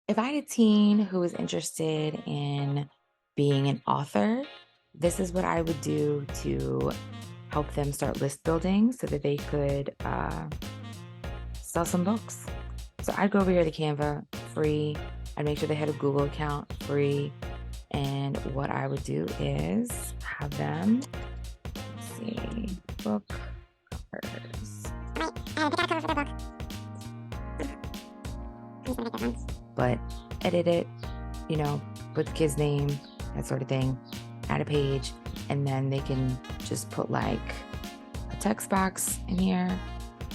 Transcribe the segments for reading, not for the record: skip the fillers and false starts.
If I had a teen who was interested in being an author, this is what I would do to help them start list building so that they could sell some books. So I'd go over here to Canva, free. I'd make sure they had a Google account, free. And what I would do is have them, let's see, book covers. But edit it, put the kid's name, that sort of thing, add a page, and then they can just put like a text box in here,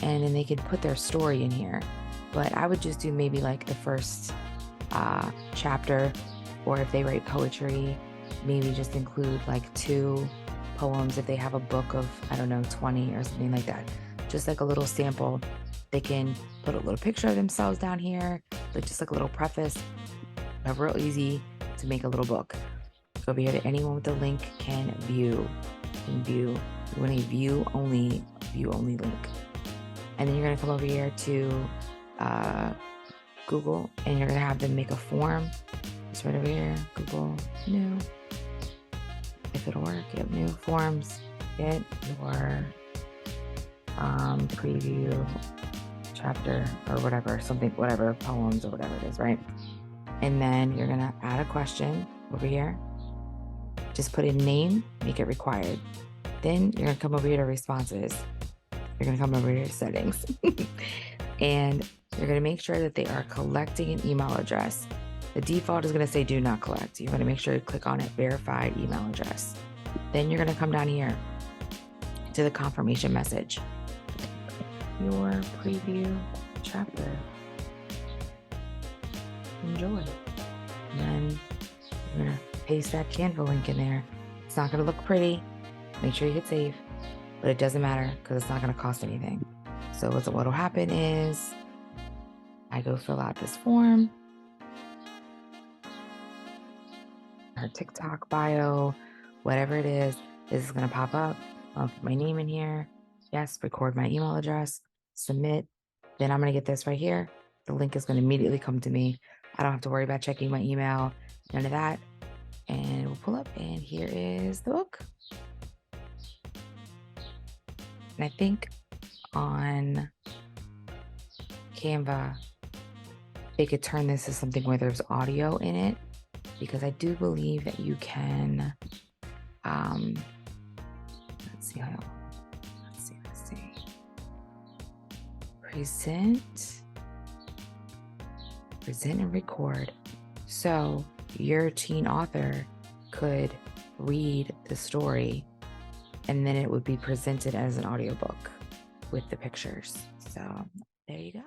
and then they can put their story in here. But I would just do maybe like the first chapter, or if they write poetry, maybe just include like 2 poems if they have a book of, I don't know, 20 or something like that. Just like a little sample. They can put a little picture of themselves down here, but just like a little preface. Real easy to make a little book. Go over here to anyone with the link can view. You want a view only link. And then you're gonna come over here to Google, and you're gonna have them make a form. It's right over here, Google, new. If it'll work, yep, new forms. Get your preview chapter or whatever, whatever, poems or whatever it is, right? And then you're gonna add a question over here. Just put in name, make it required. Then you're gonna come over here to responses. You're gonna come over here to settings. And you're gonna make sure that they are collecting an email address. The default is gonna say do not collect. You're gonna make sure you click on it, verified email address. Then you're gonna come down here to the confirmation message. Your preview chapter. Enjoy. And then you're gonna paste that Canva link in there. It's not gonna look pretty. Make sure you hit save, but it doesn't matter because it's not gonna cost anything. So what'll happen is I go fill out this form, her TikTok bio, whatever it is, this is gonna pop up. I'll put my name in here. Yes, record my email address, submit. Then I'm gonna get this right here. The link is gonna immediately come to me. I don't have to worry about checking my email, none of that. And it will pull up, and here is the book. And I think on Canva, they could turn this to something where there's audio in it, because I do believe that you can, let's see, present and record. So your teen author could read the story, and then it would be presented as an audiobook with the pictures. So there you go.